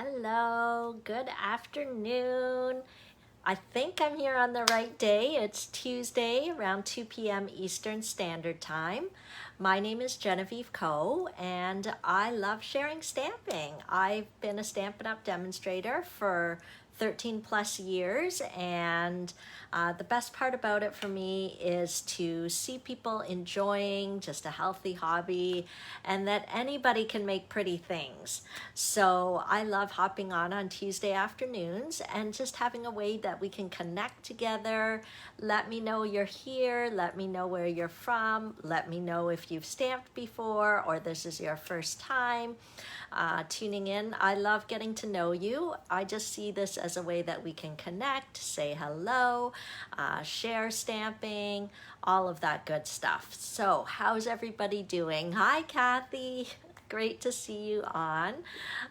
Hello, good afternoon. I think I'm here on the right day. It's Tuesday around 2 p.m. Eastern Standard Time. My name is Genevieve Coe and I love sharing stamping. I've been a Stampin' Up! Demonstrator for 13 plus years, and the best part about it for me is to see people enjoying just a healthy hobby and that anybody can make pretty things. So I love hopping on Tuesday afternoons and just having a way that we can connect together. Let me know you're here, let me know where you're from, let me know if you've stamped before or this is your first time tuning in. I love getting to know you. I just see this as a way that we can connect, say hello, share stamping, all of that good stuff. So how's everybody doing? Hi, Kathy. Great to see you on.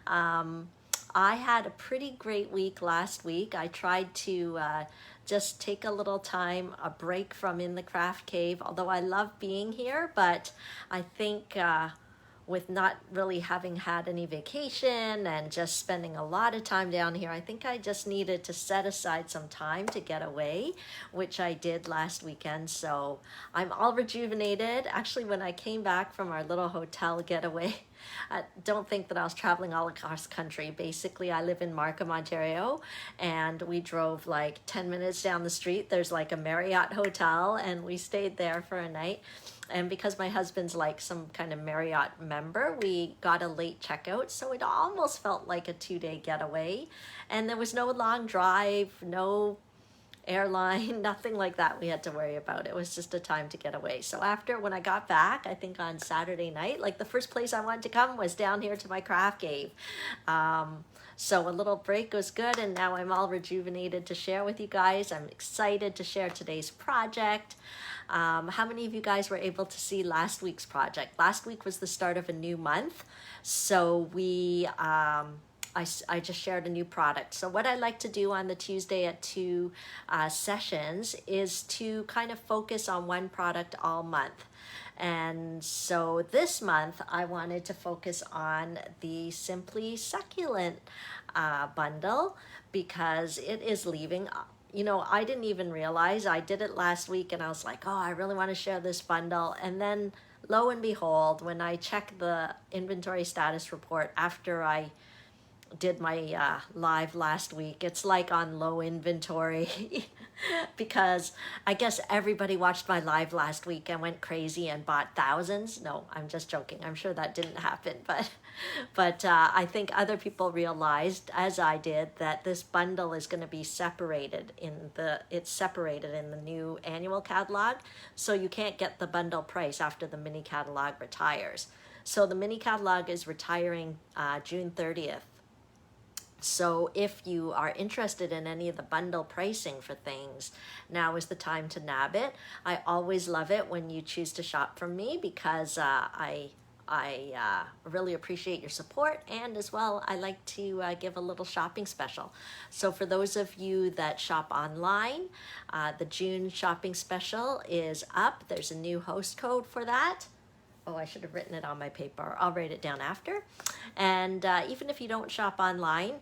I had a pretty great week last week. I tried to just take a little time, a break from In the Craft Cave, although I love being here, but I think with not really having had any vacation and just spending a lot of time down here, I think I just needed to set aside some time to get away, which I did last weekend. So I'm all rejuvenated. Actually, when I came back from our little hotel getaway, I don't think that I was traveling all across country. Basically, I live in Markham, Ontario, and we drove like 10 minutes down the street. There's like a Marriott hotel, and we stayed there for a night. And because my husband's like some kind of Marriott member, we got a late checkout. So it almost felt like a 2-day getaway. And there was no long drive, no airline, nothing like that we had to worry about. It was just a time to get away. So when I got back, I think on Saturday night, like the first place I wanted to come was down here to my craft cave. So a little break was good, and now I'm all rejuvenated to share with you guys. I'm excited to share today's project. How many of you guys were able to see last week's project? Last week was the start of a new month, so I just shared a new product. So what I like to do on the Tuesday at 2 sessions is to kind of focus on one product all month. And so this month I wanted to focus on the Simply Succulent bundle because it is leaving. You know, I didn't even realize. I did it last week and I was like, oh, I really want to share this bundle. And then lo and behold, when I checked the inventory status report after I did my live last week, it's like on low inventory because I guess everybody watched my live last week and went crazy and bought thousands. No, I'm just joking. I'm sure that didn't happen, but I think other people realized, as I did, that this bundle is going to be separated it's separated in the new annual catalog, so you can't get the bundle price after the mini catalog retires. So the mini catalog is retiring June 30th. So if you are interested in any of the bundle pricing for things, now is the time to nab it. I always love it when you choose to shop from me because I really appreciate your support, and as well I like to give a little shopping special. So for those of you that shop online, the June shopping special is up. There's a new host code for that. Oh, I should have written it on my paper. I'll write it down after. And even if you don't shop online,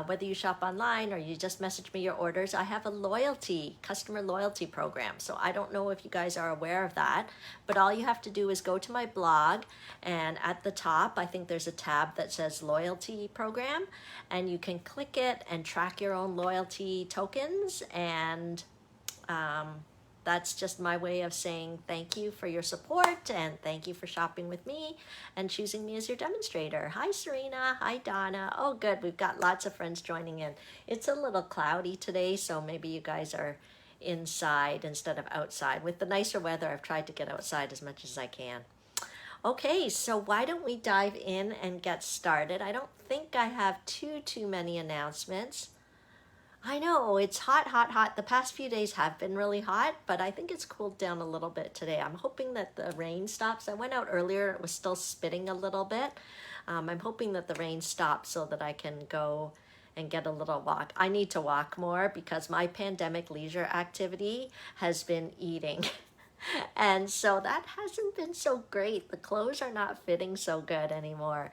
whether you shop online or you just message me your orders, I have a customer loyalty program. So I don't know if you guys are aware of that, but all you have to do is go to my blog, and at the top, I think there's a tab that says loyalty program, and you can click it and track your own loyalty tokens, and that's just my way of saying thank you for your support and thank you for shopping with me and choosing me as your demonstrator. Hi, Serena. Hi, Donna. Oh, good. We've got lots of friends joining in. It's a little cloudy today, so maybe you guys are inside instead of outside. With the nicer weather, I've tried to get outside as much as I can. Okay, so why don't we dive in and get started? I don't think I have too many announcements. I know, it's hot, hot, hot. The past few days have been really hot, but I think it's cooled down a little bit today. I'm hoping that the rain stops. I went out earlier, it was still spitting a little bit. I'm hoping that the rain stops so that I can go and get a little walk. I need to walk more because my pandemic leisure activity has been eating. And so that hasn't been so great. The clothes are not fitting so good anymore.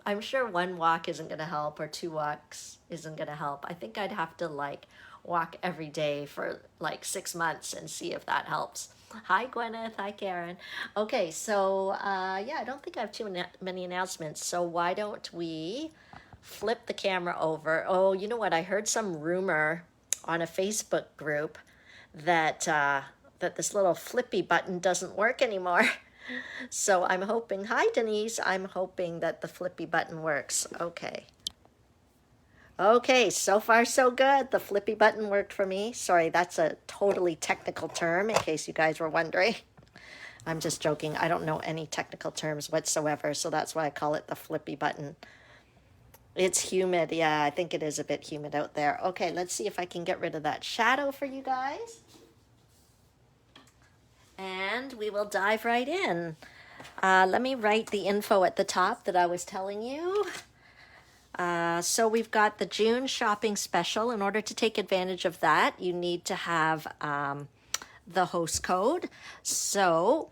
I'm sure one walk isn't going to help or two walks isn't going to help. I think I'd have to like walk every day for like 6 months and see if that helps. Hi, Gwyneth. Hi, Karen. Okay, so yeah, I don't think I have too many announcements. So why don't we flip the camera over? Oh, you know what? I heard some rumor on a Facebook group that that this little flippy button doesn't work anymore. So I'm hoping, hi Denise, I'm hoping that the flippy button works. Okay. Okay, so far so good. The flippy button worked for me. Sorry, that's a totally technical term in case you guys were wondering. I'm just joking. I don't know any technical terms whatsoever, so that's why I call it the flippy button. It's humid. Yeah, I think it is a bit humid out there. Okay, let's see if I can get rid of that shadow for you guys. And we will dive right in. Let me write the info at the top that I was telling you. So we've got the June shopping special. In order to take advantage of that, you need to have the host code. So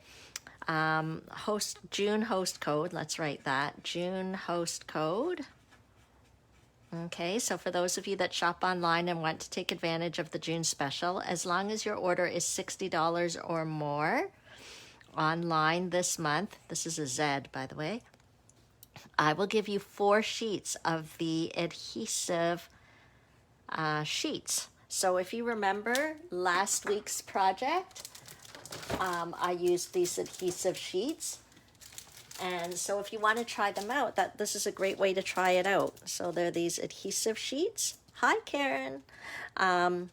June host code, let's write that, June host code. Okay, so for those of you that shop online and want to take advantage of the June special, as long as your order is $60 or more online this month, this is a Z, by the way, I will give you 4 sheets of the adhesive sheets. So if you remember last week's project, I used these adhesive sheets. And so if you want to try them out, this is a great way to try it out. So they're these adhesive sheets. Hi, Karen. And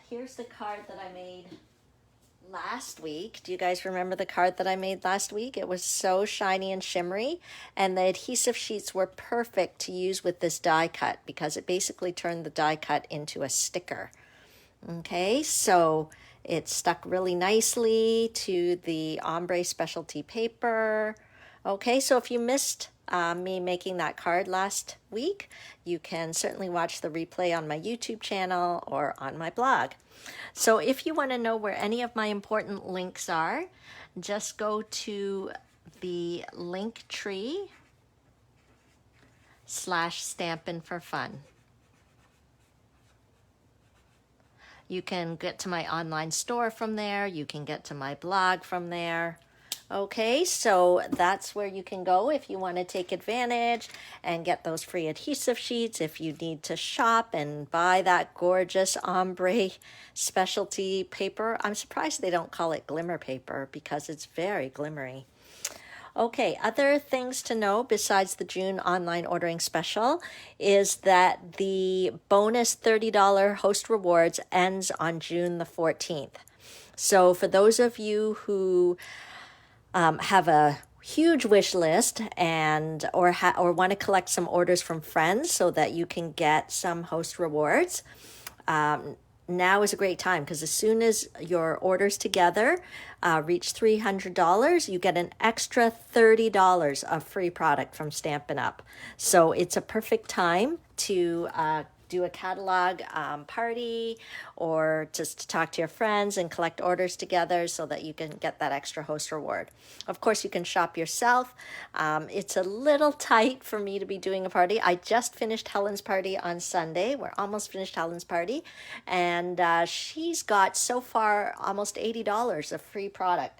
here's the card that I made last week. Do you guys remember the card that I made last week? It was so shiny and shimmery, and the adhesive sheets were perfect to use with this die cut because it basically turned the die cut into a sticker. Okay, so it stuck really nicely to the ombre specialty paper. Okay, so if you missed me making that card last week, you can certainly watch the replay on my YouTube channel or on my blog. So if you want to know where any of my important links are, just go to the link tree /Stampin' for Fun. You can get to my online store from there. You can get to my blog from there. Okay, so that's where you can go if you want to take advantage and get those free adhesive sheets. If you need to shop and buy that gorgeous ombre specialty paper. I'm surprised they don't call it glimmer paper because it's very glimmery. Okay, other things to know besides the June online ordering special is that the bonus $30 host rewards ends on June the 14th. So for those of you who have a huge wish list and or want to collect some orders from friends so that you can get some host rewards, now is a great time because as soon as your orders together reach $300, you get an extra $30 of free product from Stampin' Up. So it's a perfect time to do a catalog party or just to talk to your friends and collect orders together so that you can get that extra host reward. Of course, you can shop yourself. It's a little tight for me to be doing a party. I just finished Helen's party on Sunday. We're almost finished Helen's party. And she's got so far almost $80 of free product.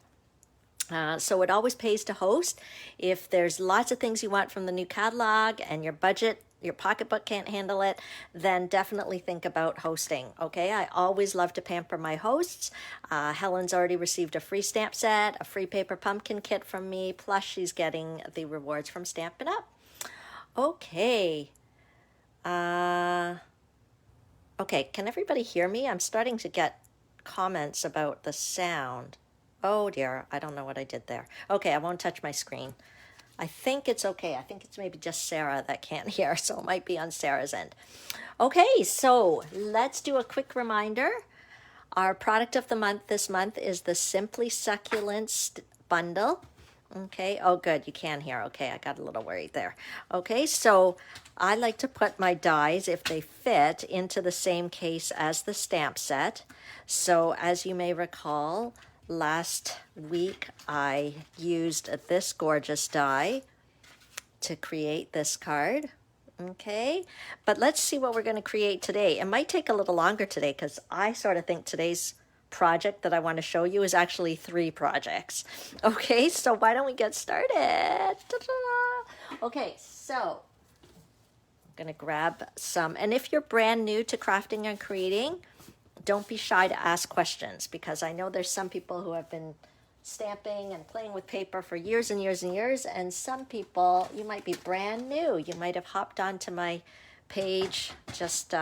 So it always pays to host. If there's lots of things you want from the new catalog and your budget, your pocketbook can't handle it, then definitely think about hosting, okay? I always love to pamper my hosts. Helen's already received a free stamp set, a free paper pumpkin kit from me, plus she's getting the rewards from Stampin' Up. Okay. Okay, can everybody hear me? I'm starting to get comments about the sound. Oh dear, I don't know what I did there. Okay, I won't touch my screen. I think it's okay. I think it's maybe just Sarah that can't hear, so it might be on Sarah's end. Okay, so let's do a quick reminder. Our product of the month this month is the Simply Succulents bundle. Okay, oh good, you can hear. Okay, I got a little worried there. Okay, so I like to put my dies, if they fit, into the same case as the stamp set. So as you may recall, last week I used this gorgeous die to create this card. Okay, but let's see what we're going to create today. It might take a little longer today because I sort of think today's project that I want to show you is actually 3 projects. Okay, so why don't we get started? Ta-da! Okay, so I'm going to grab some, and if you're brand new to crafting and creating, don't be shy to ask questions, because I know there's some people who have been stamping and playing with paper for years and years and years, and some people, you might be brand new. You might have hopped onto my page just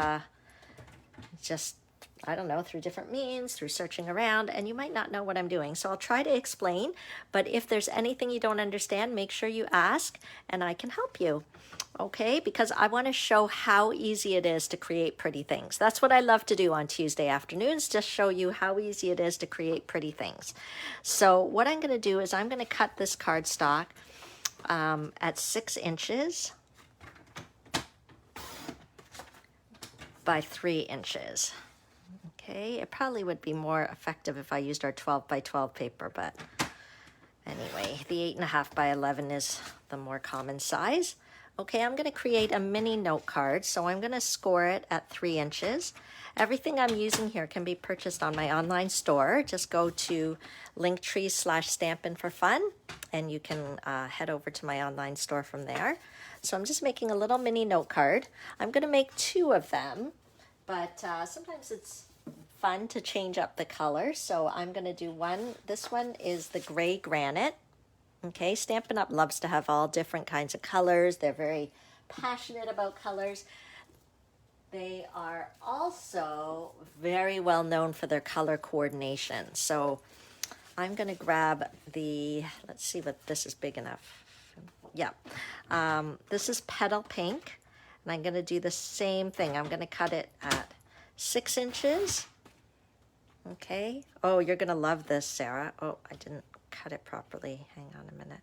I don't know, through different means, through searching around, and you might not know what I'm doing. So I'll try to explain, but if there's anything you don't understand, make sure you ask and I can help you. Okay, because I want to show how easy it is to create pretty things. That's what I love to do on Tuesday afternoons, just show you how easy it is to create pretty things. So what I'm going to do is I'm going to cut this cardstock at 6 inches by 3 inches. Okay, it probably would be more effective if I used our 12 by 12 paper, but anyway, the 8.5 by 11 is the more common size. Okay, I'm going to create a mini note card, so I'm going to score it at 3 inches. Everything I'm using here can be purchased on my online store. Just go to linktree/stampinforfun, and you can head over to my online store from there. So I'm just making a little mini note card. I'm going to make 2 of them, but sometimes it's fun to change up the color. So I'm going to do one. This one is the gray granite. Okay, Stampin' Up! Loves to have all different kinds of colors. They're very passionate about colors. They are also very well known for their color coordination. So I'm going to grab the, let's see what this is big enough. Yeah, this is Petal Pink, and I'm going to do the same thing. I'm going to cut it at 6 inches. Okay. Oh, you're going to love this, Sarah. Oh, I didn't cut it properly. Hang on a minute.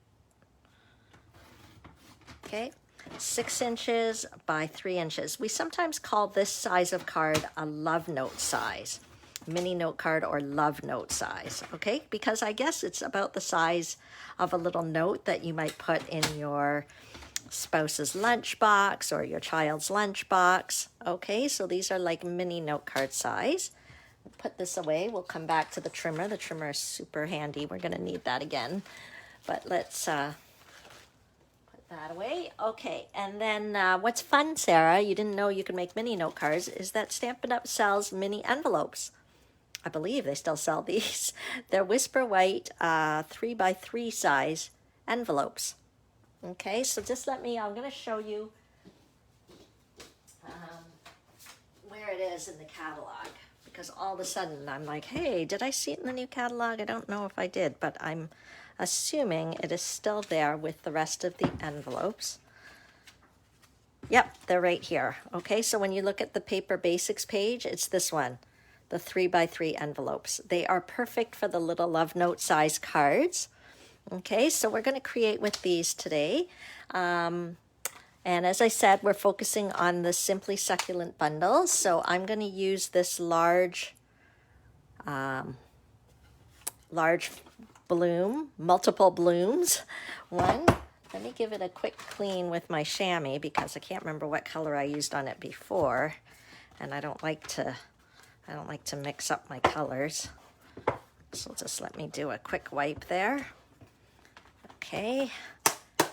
Okay, 6 inches by 3 inches. We sometimes call this size of card a love note size, mini note card or love note size, okay? Because I guess it's about the size of a little note that you might put in your spouse's lunchbox or your child's lunchbox, okay? So these are like mini note card size. Put this away. We'll come back to the trimmer. The trimmer is super handy. We're going to need that again. But let's put that away. Okay, and then what's fun, Sarah, you didn't know you could make mini note cards, is that Stampin' Up! Sells mini envelopes. I believe they still sell these. They're Whisper White 3 by 3 size envelopes. Okay, so just let me, I'm going to show you where it is in the catalog. Because all of a sudden I'm like, hey, did I see it in the new catalog? I don't know if I did, but I'm assuming it is still there with the rest of the envelopes. Yep, they're right here. Okay, so when you look at the Paper Basics page, it's this one, the 3 by 3 envelopes. They are perfect for the little love note size cards. Okay, so we're going to create with these today. And as I said, we're focusing on the Simply Succulent bundles. So I'm going to use this large bloom, multiple blooms one. Let me give it a quick clean with my chamois because I can't remember what color I used on it before. And I don't like to mix up my colors. So just let me do a quick wipe there. Okay, there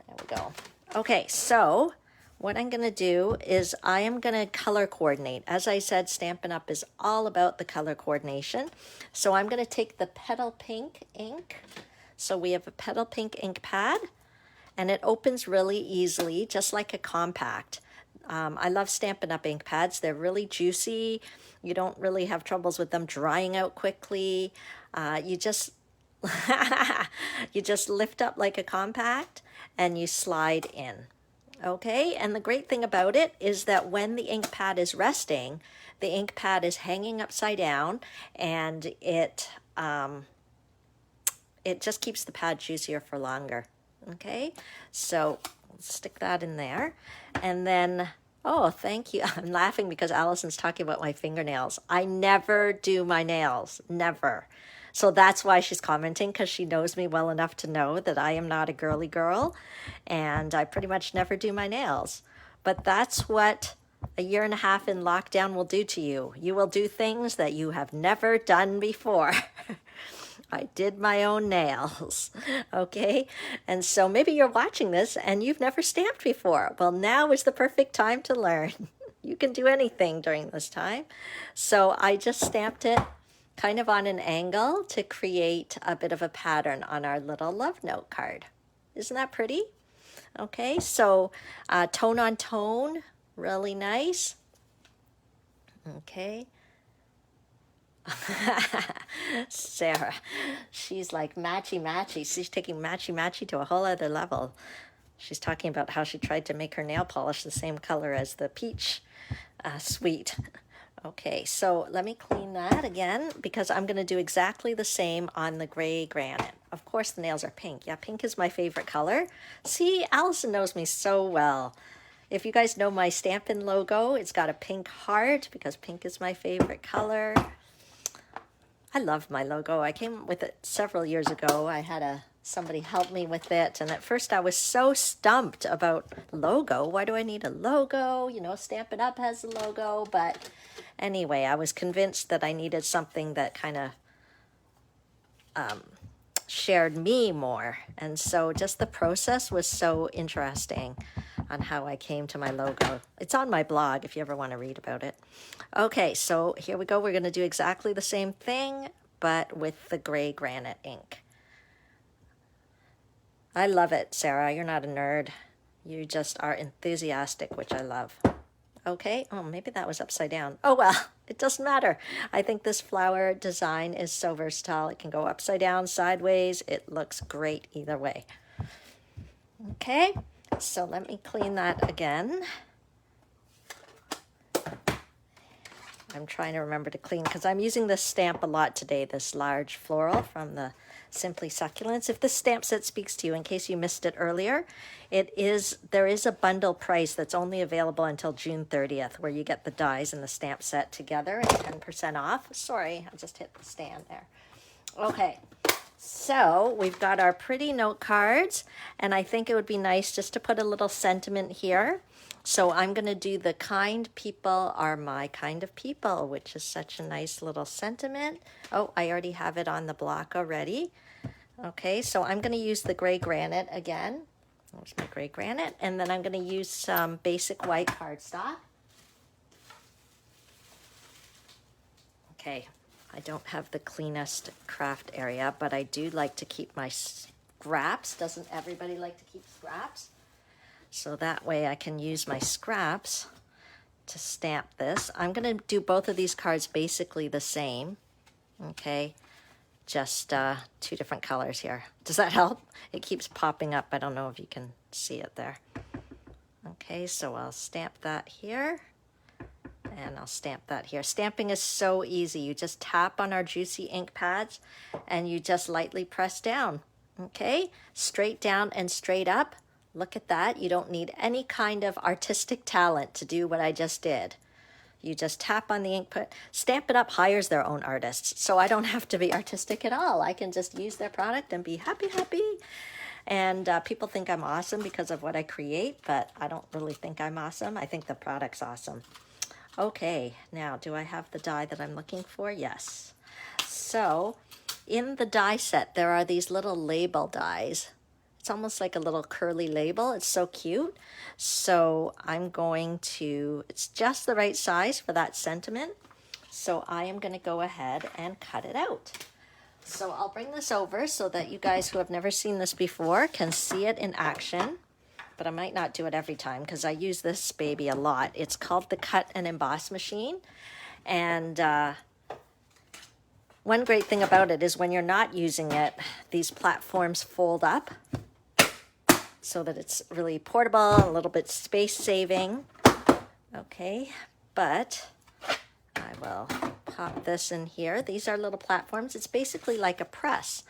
we go. Okay, so what I'm going to do is I am going to color coordinate. As I said, Stampin' Up! Is all about the color coordination. So I'm going to take the Petal Pink ink. So we have a Petal Pink ink pad, and it opens really easily, just like a compact. I love Stampin' Up! Ink pads. They're really juicy. You don't really have troubles with them drying out quickly. You just you just lift up like a compact and you slide in. Okay, and the great thing about it is that when the ink pad is resting, the ink pad is hanging upside down, and it just keeps the pad juicier for longer. Okay, so let's stick that in there. And then, oh, thank you. I'm laughing because Allison's talking about my fingernails. I never do my nails, never. So that's why she's commenting, because she knows me well enough to know that I am not a girly girl and I pretty much never do my nails. But that's what a year and a half in lockdown will do to you. You will do things that you have never done before. I did my own nails, okay? And so maybe you're watching this and you've never stamped before. Well, now is the perfect time to learn. You can do anything during this time. So I just stamped it kind of on an angle to create a bit of a pattern on our little love note card. Isn't that pretty? Okay, so tone on tone, really nice. Okay. Sarah, she's like matchy-matchy. She's taking matchy-matchy to a whole other level. She's talking about how she tried to make her nail polish the same color as the peach sweet. Okay, so let me clean that again because I'm going to do exactly the same on the gray granite. Of course, the nails are pink. Yeah, pink is my favorite color. See, Allison knows me so well. If you guys know my Stampin' logo, it's got a pink heart because pink is my favorite color. I love my logo. I came with it several years ago. I had somebody help me with it, and at first I was so stumped about logo. Why do I need a logo? You know, Stampin' Up! Has a logo, but anyway, I was convinced that I needed something that kind of shared me more, and so just the process was so interesting on how I came to my logo. It's on my blog if you ever want to read about it. Okay, so here we go. We're going to do exactly the same thing, but with the gray granite ink. I love it, Sarah. You're not a nerd. You just are enthusiastic, which I love. Okay, oh, maybe that was upside down. Oh, well, it doesn't matter. I think this flower design is so versatile. It can go upside down, sideways. It looks great either way. Okay, so let me clean that again. I'm trying to remember to clean because I'm using this stamp a lot today, this large floral from the Simply Succulents. If this stamp set speaks to you, in case you missed it earlier, there is a bundle price that's only available until June 30th, where you get the dies and the stamp set together at 10% off. Sorry, I just hit the stand there. Okay, so we've got our pretty note cards, and I think it would be nice just to put a little sentiment here. So I'm going to do the kind people are my kind of people, which is such a nice little sentiment. Oh, I already have it on the block already. Okay, so I'm going to use the gray granite again. There's my gray granite. And then I'm going to use some basic white cardstock. Okay, I don't have the cleanest craft area, but I do like to keep my scraps. Doesn't everybody like to keep scraps? So that way I can use my scraps to stamp this. I'm going to do both of these cards basically the same. Okay, just two different colors here. Does that help? It keeps popping up. I don't know if you can see it there. Okay, so I'll stamp that here. And I'll stamp that here. Stamping is so easy. You just tap on our juicy ink pads and you just lightly press down. Okay, straight down and straight up. Look at that. You don't need any kind of artistic talent to do what I just did. You just tap on the ink put. Stampin' Up! Hires their own artists, so I don't have to be artistic at all. I can just use their product and be happy. And people think I'm awesome because of what I create, but I don't really think I'm awesome. I think the product's awesome. Okay, now do I have the die that I'm looking for? Yes. So in the die set, there are these little label dies. It's almost like a little curly label. It's so cute. So I'm going to, it's just the right size for that sentiment. So I am going to go ahead and cut it out. So I'll bring this over so that you guys who have never seen this before can see it in action. But I might not do it every time because I use this baby a lot. It's called the Cut and Emboss Machine. And one great thing about it is when you're not using it, these platforms fold up so that it's really portable, a little bit space saving. Okay, but I will pop this in here. These are little platforms. It's basically like a press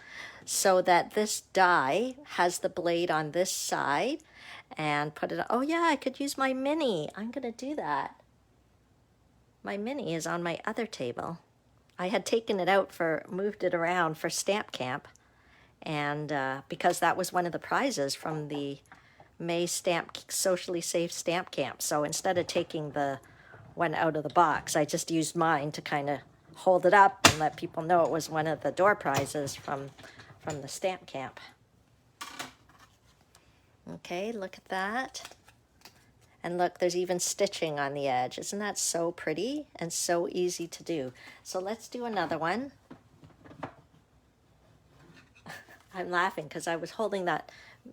so that this die has the blade on this side and put it, oh yeah, I could use my mini. I'm gonna do that. My mini is on my other table. I had taken it out moved it around for stamp camp, and because that was one of the prizes from the May socially safe stamp camp. So instead of taking the one out of the box, I just used mine to kind of hold it up and let people know it was one of the door prizes from the stamp camp. Okay, look at that. And look, there's even stitching on the edge. Isn't that so pretty and so easy to do? So let's do another one. I'm laughing because I was holding that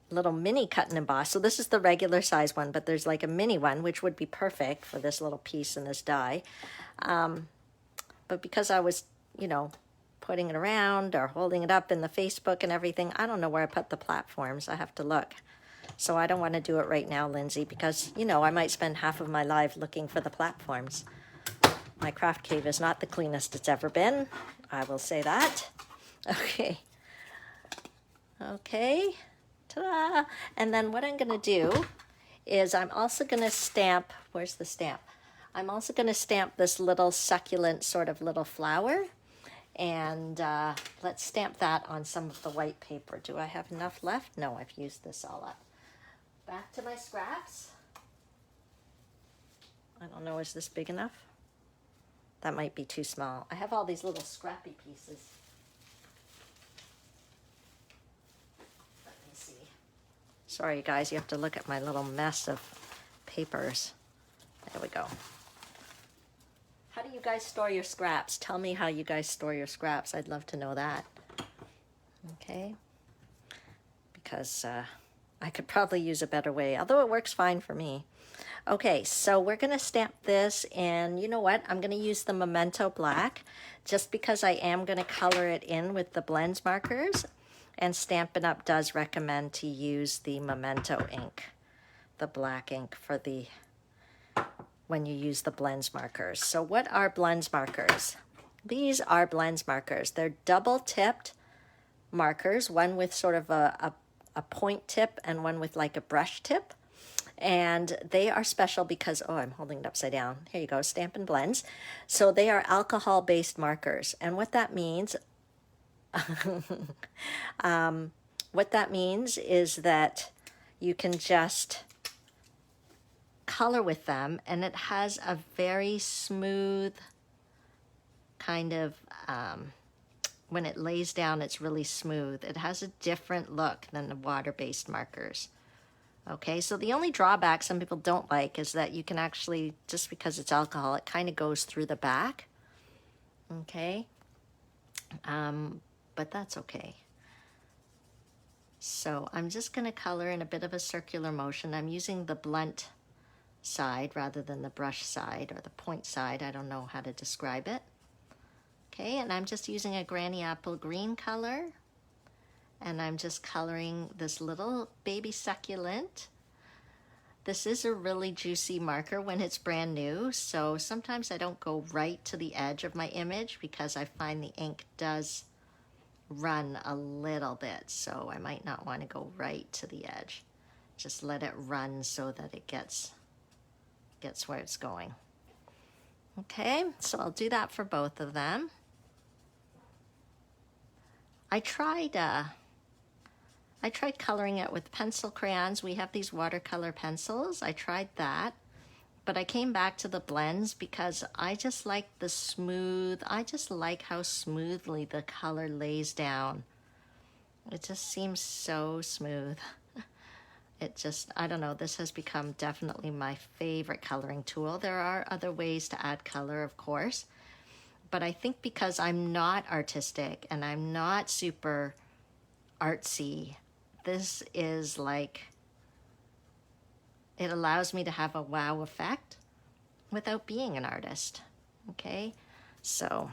little mini cut and emboss. So this is the regular size one, but there's like a mini one, which would be perfect for this little piece in this die. But because I was, you know, putting it around or holding it up in the Facebook and everything, I don't know where I put the platforms. I have to look. So I don't want to do it right now, Lindsay, because, you know, I might spend half of my life looking for the platforms. My craft cave is not the cleanest it's ever been. I will say that. Okay. Okay. Ta-da! And then what I'm going to do is I'm also going to stamp, where's the stamp? I'm also going to stamp this little succulent sort of little flower. And let's stamp that on some of the white paper. Do I have enough left? No, I've used this all up. Back to my scraps. I don't know, is this big enough? That might be too small. I have all these little scrappy pieces. Let me see. Sorry guys, you have to look at my little mess of papers. There we go. How do you guys store your scraps? Tell me how you guys store your scraps. I'd love to know that. Okay. Because I could probably use a better way, although it works fine for me. Okay, so we're going to stamp this, and you know what? I'm going to use the Memento Black just because I am going to color it in with the blends markers, and Stampin' Up! Does recommend to use the Memento ink, the black ink for the when you use the blends markers. So what are blends markers? These are blends markers. They're double-tipped markers, one with sort of a point tip and one with like a brush tip. And they are special because, oh, I'm holding it upside down. Here you go, Stampin' Blends. So they are alcohol-based markers. And what that means, is that you can just color with them, and it has a very smooth kind of, when it lays down, it's really smooth. It has a different look than the water-based markers. Okay, so the only drawback some people don't like is that you can actually, just because it's alcohol, it kind of goes through the back. Okay, but that's okay. So I'm just going to color in a bit of a circular motion. I'm using the blunt side rather than the brush side or the point side. I don't know how to describe it. Okay, and I'm just using a Granny Apple green color. And I'm just coloring this little baby succulent. This is a really juicy marker when it's brand new, so sometimes I don't go right to the edge of my image because I find the ink does run a little bit, so I might not want to go right to the edge. Just let it run so that it gets where it's going. Okay, so I'll do that for both of them. I tried coloring it with pencil crayons. We have these watercolor pencils. I tried that, but I came back to the blends because I just like the smooth, I just like how smoothly the color lays down. It just seems so smooth. It just, I don't know, this has become definitely my favorite coloring tool. There are other ways to add color, of course, but I think because I'm not artistic and I'm not super artsy, this is like, it allows me to have a wow effect without being an artist. Okay, so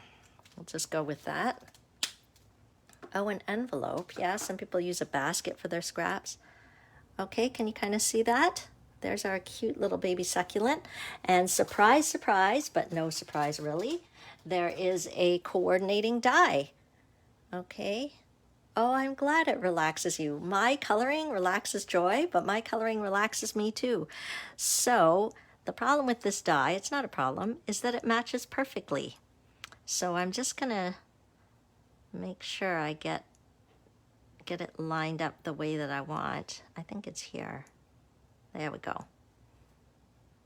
we'll just go with that. Oh, an envelope. Yeah, some people use a basket for their scraps. Okay, can you kind of see that? There's our cute little baby succulent. And surprise, surprise, but no surprise really, there is a coordinating die. Okay. Oh, I'm glad it relaxes you. My coloring relaxes Joy, but my coloring relaxes me too. So the problem with this die, it's not a problem, is that it matches perfectly. So I'm just gonna make sure I get it lined up the way that I want. I think it's here. There we go.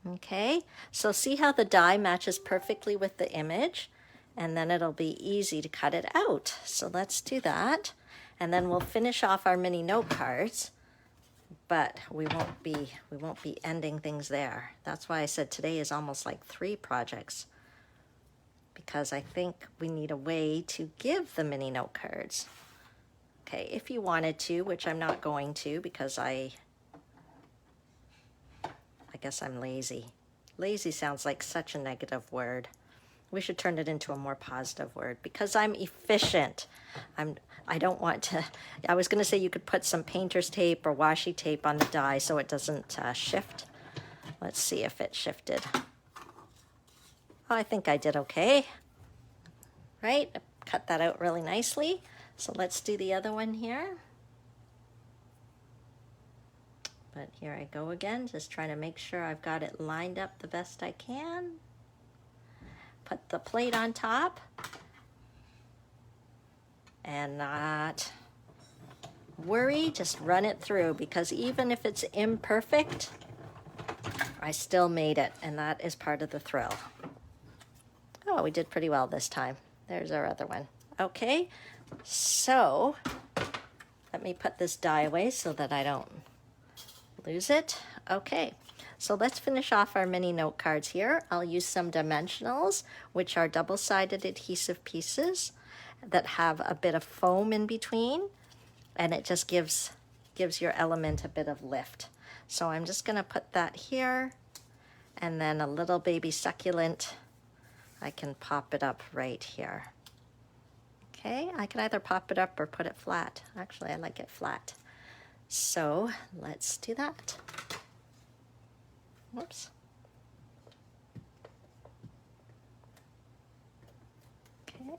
Okay, so see how the die matches perfectly with the image, and then it'll be easy to cut it out. So let's do that, and then we'll finish off our mini note cards, but we won't be ending things there. That's why I said today is almost like 3 projects, because I think we need a way to give the mini note cards. Okay, if you wanted to, which I'm not going to because I guess I'm lazy. Lazy sounds like such a negative word. We should turn it into a more positive word, because I'm efficient. I don't want to, I was gonna say you could put some painter's tape or washi tape on the die so it doesn't shift. Let's see if it shifted. Oh, I think I did okay. Right, cut that out really nicely. So let's do the other one here. But here I go again, just trying to make sure I've got it lined up the best I can. Put the plate on top. And not worry, just run it through, because even if it's imperfect, I still made it, and that is part of the thrill. Oh, we did pretty well this time. There's our other one. Okay, so let me put this die away so that I don't lose it. Okay, so let's finish off our mini note cards here. I'll use some dimensionals, which are double-sided adhesive pieces that have a bit of foam in between, and it just gives your element a bit of lift. So I'm just gonna put that here, and then a little baby succulent, I can pop it up right here. Okay, I can either pop it up or put it flat. Actually, I like it flat. So let's do that. Whoops. Okay.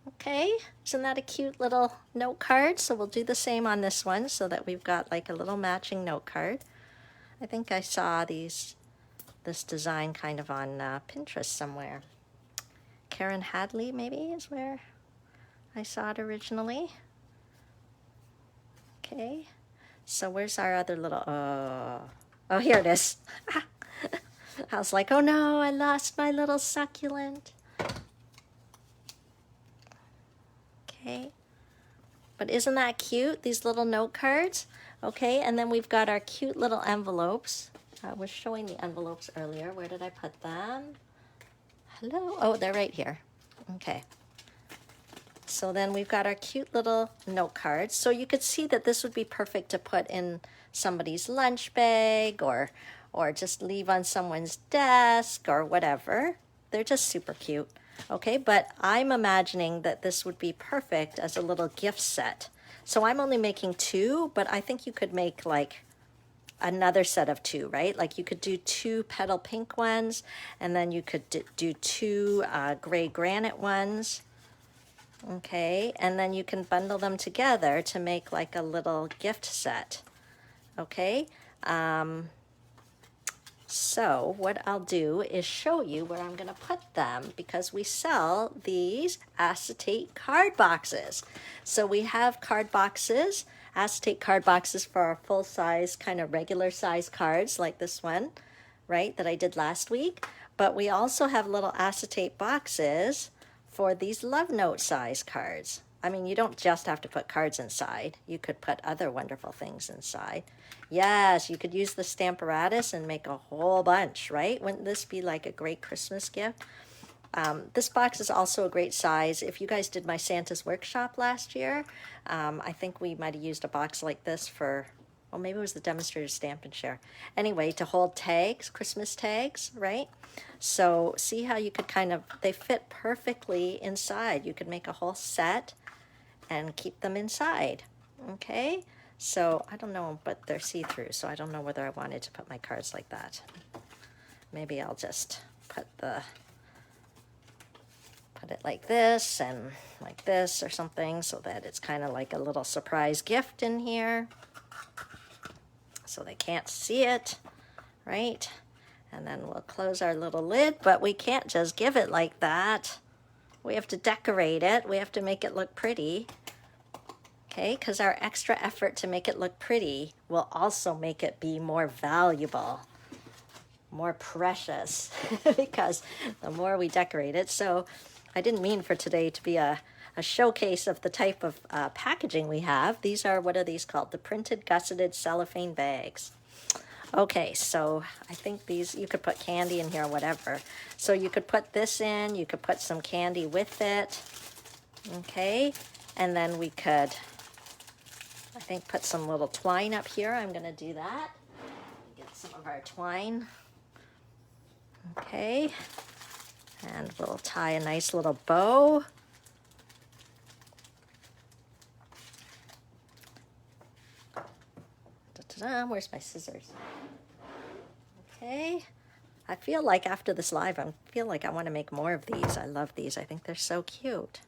Okay, isn't that a cute little note card? So we'll do the same on this one so that we've got like a little matching note card. I think I saw this design kind of on Pinterest somewhere. Karen Hadley maybe is where I saw it originally. Okay, so where's our other little, oh, here it is. I was like, oh no, I lost my little succulent. Okay, but isn't that cute, these little note cards? Okay, and then we've got our cute little envelopes. I was showing the envelopes earlier. Where did I put them? Hello, oh, they're right here. Okay. So then we've got our cute little note cards. So you could see that this would be perfect to put in somebody's lunch bag or just leave on someone's desk or whatever. They're just super cute. Okay, but I'm imagining that this would be perfect as a little gift set. So I'm only making 2, but I think you could make like another set of 2, right? Like you could do 2 petal pink ones, and then you could do 2 gray granite ones. Okay, and then you can bundle them together to make like a little gift set. Okay, so what I'll do is show you where I'm gonna put them, because we sell these acetate card boxes. So we have card boxes, acetate card boxes for our full size, kind of regular size cards like this one, right, that I did last week. But we also have little acetate boxes for these love note size cards. I mean, you don't just have to put cards inside. You could put other wonderful things inside. Yes, you could use the Stamparatus and make a whole bunch, right? Wouldn't this be like a great Christmas gift? This box is also a great size. If you guys did my Santa's workshop last year, I think we might have used a box like this for, well, maybe it was the demonstrator stamp and share. Anyway, to hold tags, Christmas tags, right? So see how you could kind of, they fit perfectly inside. You could make a whole set and keep them inside, okay? So I don't know, but they're see-through, so I don't know whether I wanted to put my cards like that. Maybe I'll just put it like this and like this or something, so that it's kind of like a little surprise gift in here, so they can't see it, right? And then we'll close our little lid, but we can't just give it like that. We have to decorate it. We have to make it look pretty. Okay, because our extra effort to make it look pretty will also make it be more valuable, more precious, because the more we decorate it. So I didn't mean for today to be a showcase of the type of packaging we have. These are, what are these called? The printed gusseted cellophane bags. Okay, so I think these, you could put candy in here or whatever. So you could put this in, you could put some candy with it. Okay, and then we could, I think, put some little twine up here. I'm gonna do that. Get some of our twine. Okay, and we'll tie a nice little bow. Where's my scissors? Okay, I feel like after this live, I feel like I want to make more of these. I love these. I think they're so cute.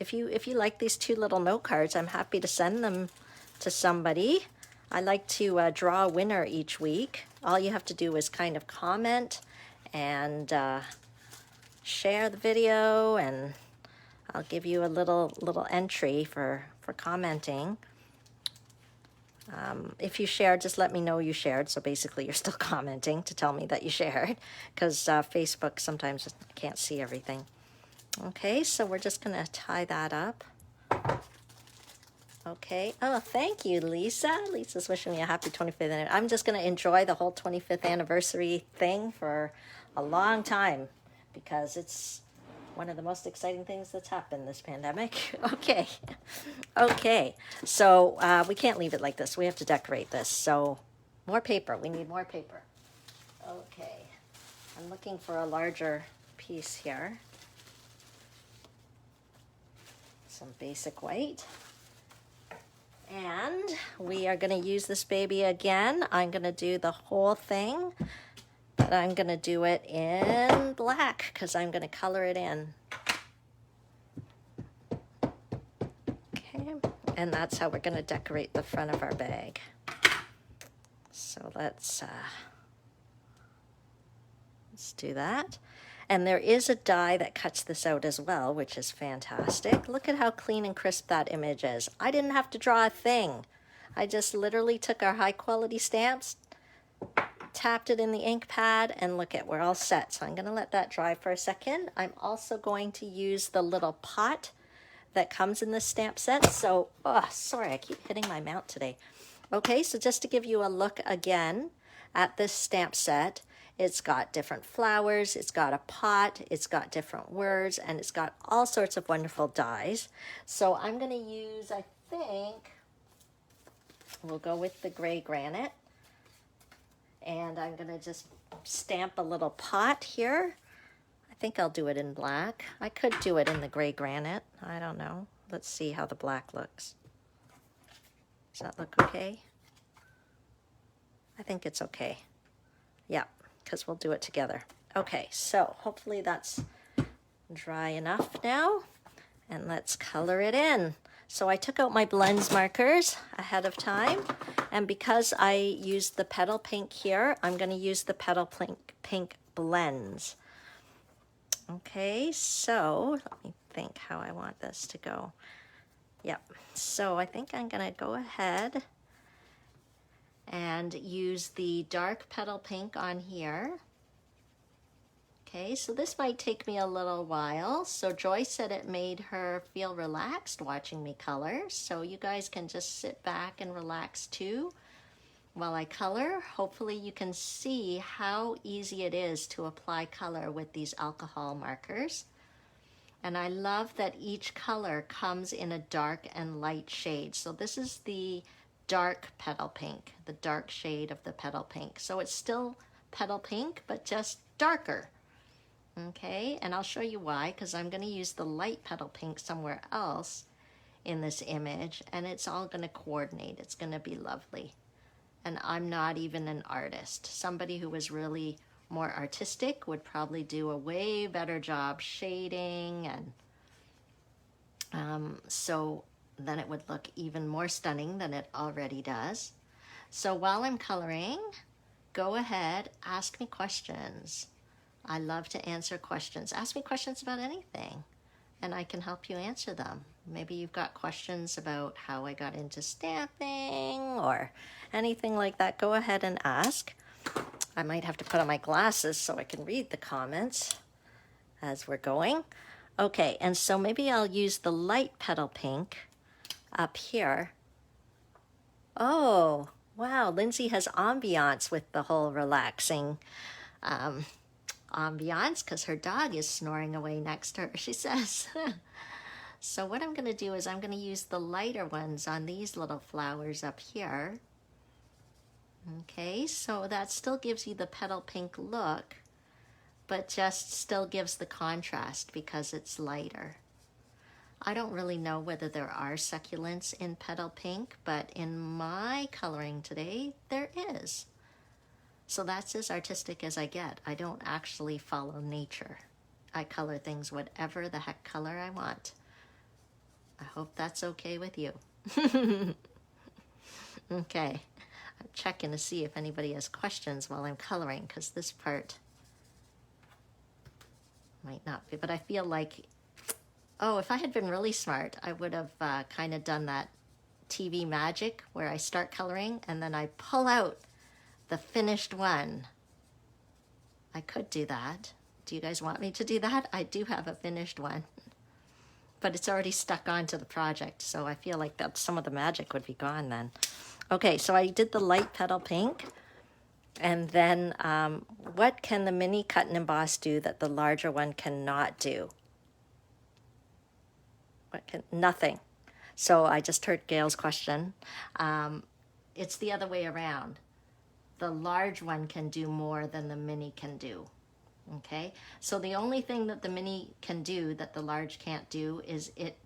If you like these 2 little note cards, I'm happy to send them to somebody. I like to draw a winner each week. All you have to do is kind of comment and share the video, and I'll give you a little entry for commenting. If you shared, just let me know you shared. So basically you're still commenting to tell me that you shared, because Facebook sometimes can't see everything. Okay, so we're just gonna tie that up. Okay, oh, thank you, Lisa. Lisa's wishing me a happy 25th anniversary. I'm just gonna enjoy the whole 25th anniversary thing for a long time, because it's one of the most exciting things that's happened this pandemic. Okay, okay, so we can't leave it like this. We have to decorate this. So more paper, we need more paper. Okay, I'm looking for a larger piece here. Some basic white. And we are gonna use this baby again. I'm gonna do the whole thing, but I'm gonna do it in black because I'm gonna color it in. Okay, and that's how we're gonna decorate the front of our bag. So let's do that. And there is a die that cuts this out as well, which is fantastic. Look at how clean and crisp that image is. I didn't have to draw a thing. I just literally took our high quality stamps, tapped it in the ink pad, and look at, we're all set. So I'm gonna let that dry for a second. I'm also going to use the little pot that comes in this stamp set. So, oh, sorry, I keep hitting my mount today. Okay, so just to give you a look again at this stamp set, it's got different flowers, it's got a pot, it's got different words, and it's got all sorts of wonderful dies. So I'm gonna use, I think, we'll go with the gray granite. And I'm gonna just stamp a little pot here. I think I'll do it in black. I could do it in the gray granite, I don't know. Let's see how the black looks. Does that look okay? I think it's okay. Yeah, because we'll do it together. Okay, so hopefully that's dry enough now. And let's color it in. So I took out my blends markers ahead of time. And because I used the petal pink here, I'm going to use the petal pink blends. Okay, so let me think how I want this to go. Yep, so I think I'm going to go ahead and use the dark petal pink on here. Okay, so this might take me a little while. So Joy said it made her feel relaxed watching me color. So you guys can just sit back and relax too while I color. Hopefully you can see how easy it is to apply color with these alcohol markers. And I love that each color comes in a dark and light shade. So this is the dark petal pink, the dark shade of the petal pink. So it's still petal pink, but just darker. Okay, and I'll show you why, because I'm going to use the light petal pink somewhere else in this image, and it's all going to coordinate. It's going to be lovely. And I'm not even an artist. Somebody who was really more artistic would probably do a way better job shading, and so then it would look even more stunning than it already does. So while I'm coloring, go ahead, ask me questions. I love to answer questions. Ask me questions about anything, and I can help you answer them. Maybe you've got questions about how I got into stamping or anything like that. Go ahead and ask. I might have to put on my glasses so I can read the comments as we're going. Okay, and so maybe I'll use the light petal pink up here. Oh, wow, Lindsay has ambiance with the whole relaxing ambiance because her dog is snoring away next to her, she says. So what I'm going to do is I'm going to use the lighter ones on these little flowers up here. Okay, so that still gives you the petal pink look, but just still gives the contrast because it's lighter. I don't really know whether there are succulents in petal pink, but in my coloring today, there is. So that's as artistic as I get. I don't actually follow nature. I color things whatever the heck color I want. I hope that's okay with you. Okay, I'm checking to see if anybody has questions while I'm coloring, because this part might not be, but I feel like, oh, if I had been really smart, I would have kind of done that TV magic where I start coloring and then I pull out the finished one. I could do that. Do you guys want me to do that? I do have a finished one, but it's already stuck onto the project, so I feel like that some of the magic would be gone then. Okay, so I did the light petal pink, and then what can the mini cut and emboss do that the larger one cannot do? Nothing. So I just heard Gail's question. It's the other way around. The large one can do more than the mini can do. Okay, so the only thing that the mini can do that the large can't do is it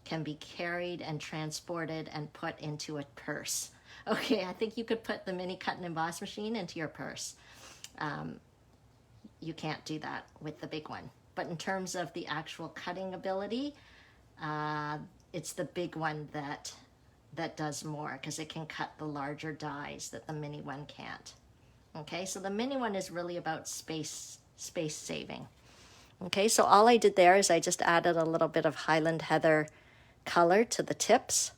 can be carried and transported and put into a purse. Okay, I think you could put the mini cut and emboss machine into your purse. You can't do that with the big one. But in terms of the actual cutting ability, it's the big one that does more, because it can cut the larger dies that the mini one can't. Okay, so the mini one is really about space saving. Okay, so all I did there is I just added a little bit of Highland Heather color to the tips.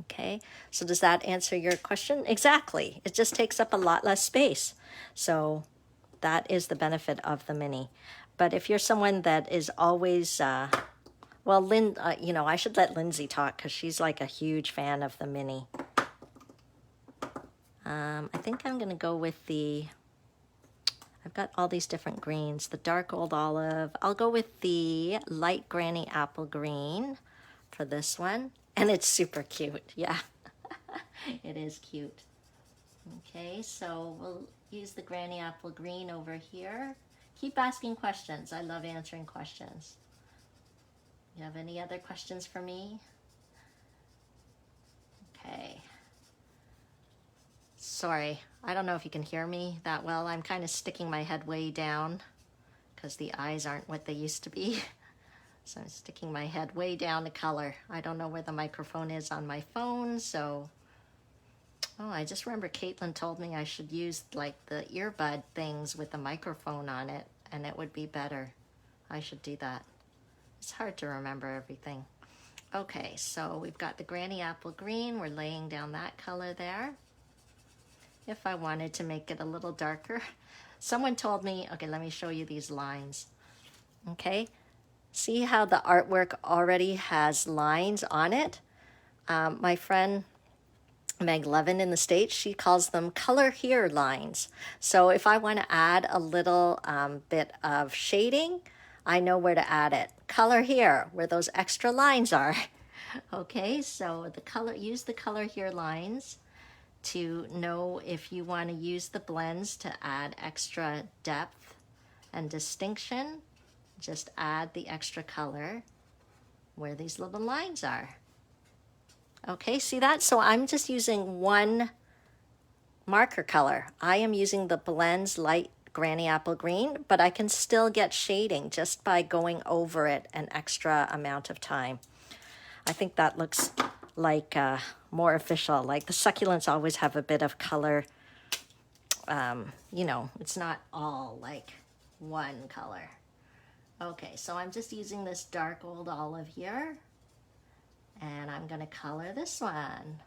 Okay, so does that answer your question? Exactly. It just takes up a lot less space. So that is the benefit of the mini. But if you're someone that is always, well, you know, I should let Lindsay talk because she's like a huge fan of the mini. I think I'm going to go with I've got all these different greens, the dark old olive. I'll go with the light granny apple green for this one. And it's super cute, yeah. It is cute. Okay, so we'll use the granny apple green over here. Keep asking questions. I love answering questions. You have any other questions for me? Okay. Sorry, I don't know if you can hear me that well. I'm kind of sticking my head way down because the eyes aren't what they used to be. So I'm sticking my head way down to color. I don't know where the microphone is on my phone, so... Oh, I just remember Caitlin told me I should use like the earbud things with the microphone on it, and it would be better. I should do that. It's hard to remember everything. Okay, so we've got the granny apple green. We're laying down that color there. If I wanted to make it a little darker, someone told me, okay, let me show you these lines. Okay, see how the artwork already has lines on it? My friend Meg Levin in the States, she calls them color here lines. So if I want to add a little bit of shading, I know where to add it. Color here, where those extra lines are. Okay, so use the color here lines to know if you want to use the blends to add extra depth and distinction. Just add the extra color where these little lines are. Okay, see that? So I'm just using one marker color. I am using the Blends Light Granny Apple Green, but I can still get shading just by going over it an extra amount of time. I think that looks like more official. Like the succulents always have a bit of color you know, it's not all like one color. Okay, so I'm just using this dark old olive here, and I'm gonna color this one.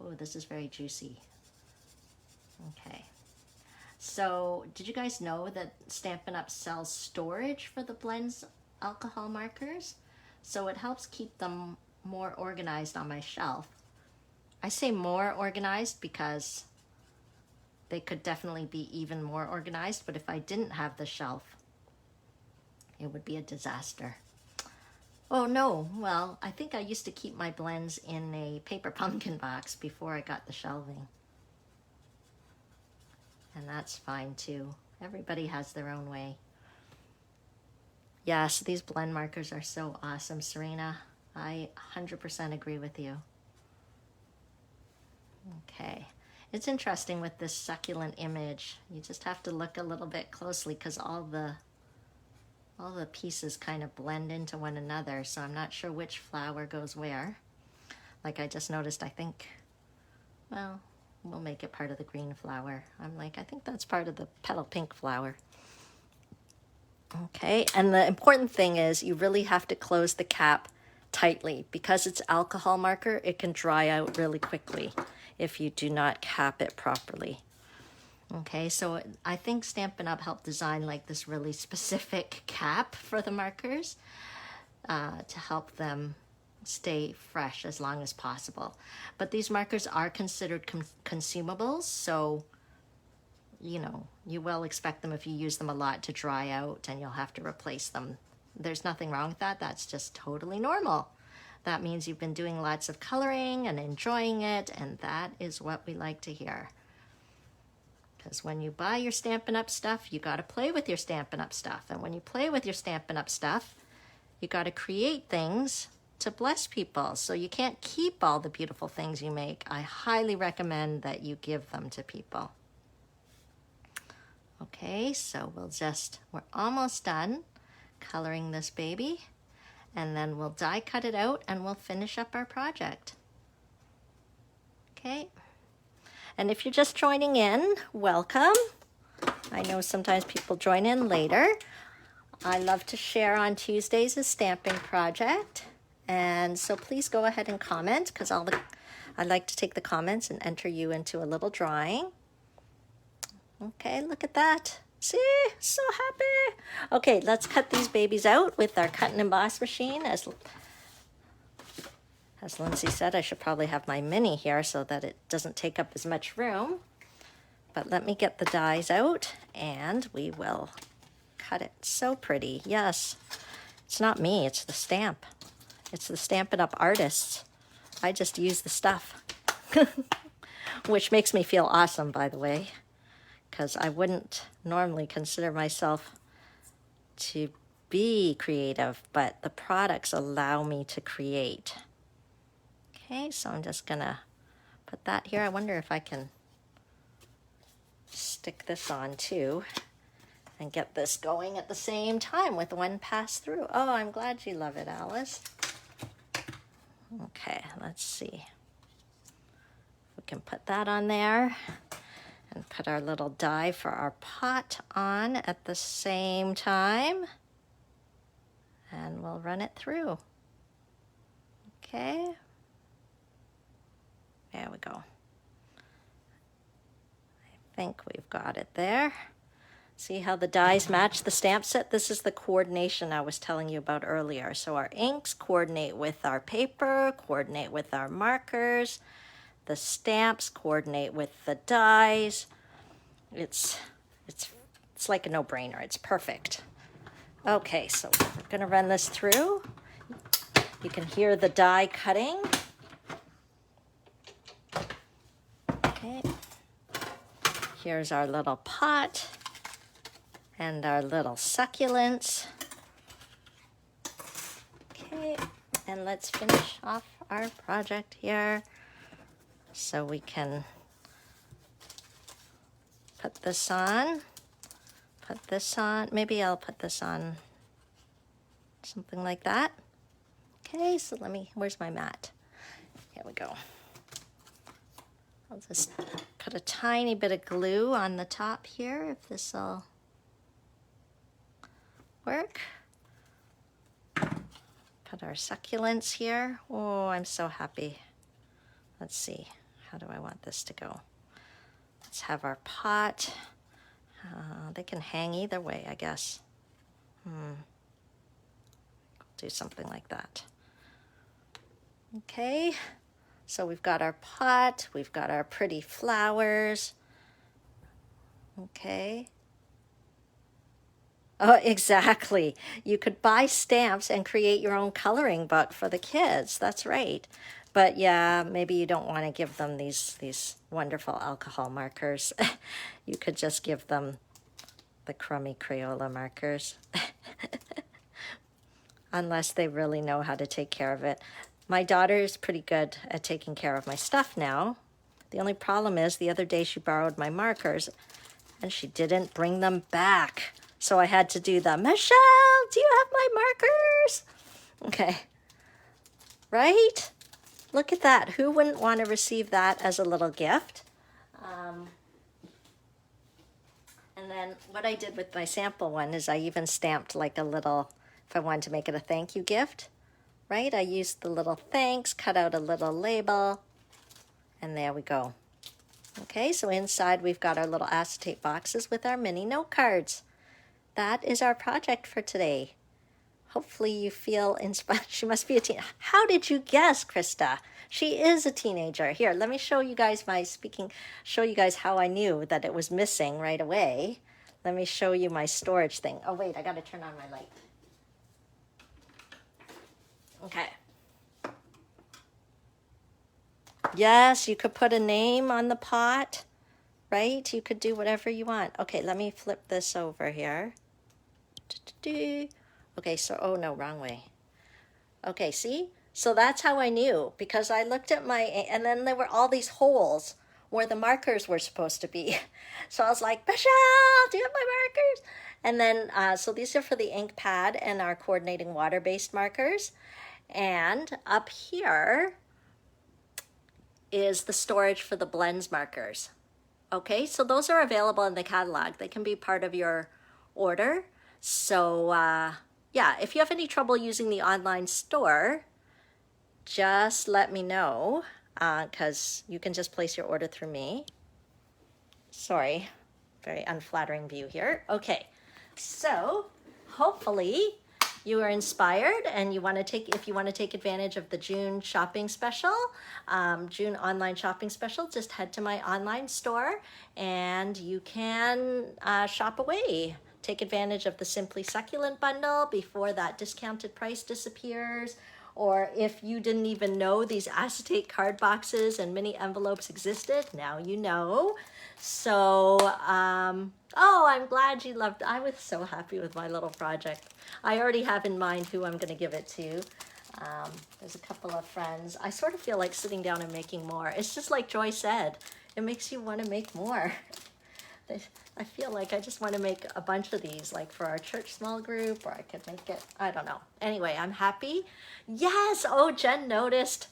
Oh, this is very juicy. Okay. So, did you guys know that Stampin' Up! Sells storage for the blends alcohol markers? So it helps keep them more organized on my shelf. I say more organized because they could definitely be even more organized, but if I didn't have the shelf, it would be a disaster. Oh no, well, I think I used to keep my blends in a paper pumpkin box before I got the shelving. And that's fine too. Everybody has their own way. Yes, these blend markers are so awesome, Serena. I 100% agree with you. Okay. It's interesting with this succulent image. You just have to look a little bit closely because all the pieces kind of blend into one another, so I'm not sure which flower goes where. Like I just noticed, I think, well, we'll make it part of the green flower. I'm like, I think that's part of the petal pink flower. Okay, and the important thing is you really have to close the cap tightly. Because it's alcohol marker, it can dry out really quickly if you do not cap it properly. Okay, so I think Stampin' Up! Helped design like this really specific cap for the markers to help them stay fresh as long as possible. But these markers are considered consumables, so you know, you will expect them if you use them a lot to dry out and you'll have to replace them. There's nothing wrong with that. That's just totally normal. That means you've been doing lots of coloring and enjoying it, and that is what we like to hear. Because when you buy your Stampin' Up! Stuff, you got to play with your Stampin' Up! Stuff. And when you play with your Stampin' Up! Stuff, you got to create things to bless people. So you can't keep all the beautiful things you make. I highly recommend that you give them to people. Okay, so we're almost done coloring this baby, and then we'll die cut it out and we'll finish up our project. Okay, and if you're just joining in, welcome. I know sometimes people join in later. I love to share on Tuesdays a stamping project, and so please go ahead and comment because I like to take the comments and enter you into a little drawing. Okay, look at that. See, so happy. Okay, let's cut these babies out with our cut and emboss machine. As Lindsay said, I should probably have my mini here so that it doesn't take up as much room. But let me get the dies out and we will cut it. So pretty, yes. It's not me, it's the stamp. It's the Stampin' Up! Artists. I just use the stuff. Which makes me feel awesome, by the way. Because I wouldn't normally consider myself to be creative, but the products allow me to create. Okay, so I'm just gonna put that here. I wonder if I can stick this on too and get this going at the same time with one pass through. Oh, I'm glad you love it, Alice. Okay, let's see. We can put that on there. And put our little die for our pot on at the same time. And we'll run it through. Okay. There we go. I think we've got it there. See how the dies match the stamp set? This is the coordination I was telling you about earlier. So our inks coordinate with our paper, coordinate with our markers. The stamps coordinate with the dies. It's like a no-brainer. It's perfect. Okay, so we're gonna run this through. You can hear the die cutting. Okay. Here's our little pot and our little succulents. Okay, and let's finish off our project here. So we can put this on, maybe I'll put this on something like that. Okay, so where's my mat? Here we go. I'll just put a tiny bit of glue on the top here, if this will work. Put our succulents here. Oh, I'm so happy. Let's see, how do I want this to go? Let's have our pot. They can hang either way, I guess. Do something like that. Okay, so we've got our pot, we've got our pretty flowers. Okay. Oh, exactly. You could buy stamps and create your own coloring book for the kids. That's right. But yeah, maybe you don't want to give them these wonderful alcohol markers. You could just give them the crummy Crayola markers. Unless they really know how to take care of it. My daughter is pretty good at taking care of my stuff now. The only problem is the other day she borrowed my markers and she didn't bring them back. So I had to do the, Michelle, do you have my markers? Okay, right? Look at that. Who wouldn't want to receive that as a little gift? And then what I did with my sample one is I even stamped like a little, if I wanted to make it a thank you gift, right? I used the little thanks, cut out a little label, and there we go. Okay, so inside we've got our little acetate boxes with our mini note cards. That is our project for today. Hopefully you feel inspired. She must be a teen. How did you guess, Krista? She is a teenager. Here, let me show you guys show you guys how I knew that it was missing right away. Let me show you my storage thing. Oh wait, I gotta turn on my light. Okay. Yes, you could put a name on the pot, right? You could do whatever you want. Okay, let me flip this over here. Okay, so, oh no, wrong way. Okay, see? So that's how I knew, because I looked at and then there were all these holes where the markers were supposed to be. So I was like, Michelle, do you have my markers? And then, so these are for the ink pad and our coordinating water-based markers. And up here is the storage for the blends markers. Okay, so those are available in the catalog. They can be part of your order. So yeah, if you have any trouble using the online store, just let me know, because you can just place your order through me. Sorry, very unflattering view here. Okay, so hopefully you are inspired and you want to if you want to take advantage of the June shopping special, June online shopping special, just head to my online store and you can shop away. Take advantage of the Simply Succulent bundle before that discounted price disappears. Or if you didn't even know these acetate card boxes and mini envelopes existed, now you know. So, oh, I'm glad you loved it. I was so happy with my little project. I already have in mind who I'm going to give it to. There's a couple of friends. I sort of feel like sitting down and making more. It's just like Joy said, it makes you want to make more. I feel like I just want to make a bunch of these, like for our church small group, or I could make it, I don't know. Anyway, I'm happy. Yes, oh, Jen noticed.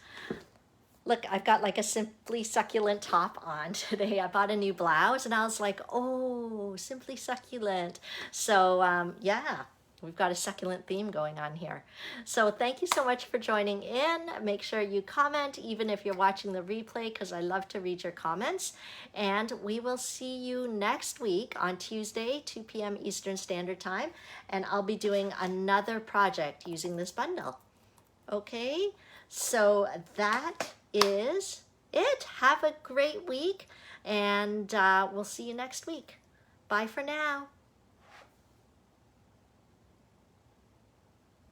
Look, I've got like a Simply Succulent top on today. I bought a new blouse and I was like, oh, Simply Succulent. So yeah, we've got a succulent theme going on here. So thank you so much for joining in. Make sure you comment, even if you're watching the replay, because I love to read your comments. And we will see you next week on Tuesday, 2 p.m. Eastern Standard Time. And I'll be doing another project using this bundle. Okay, so that is it. Have a great week, and we'll see you next week. Bye for now.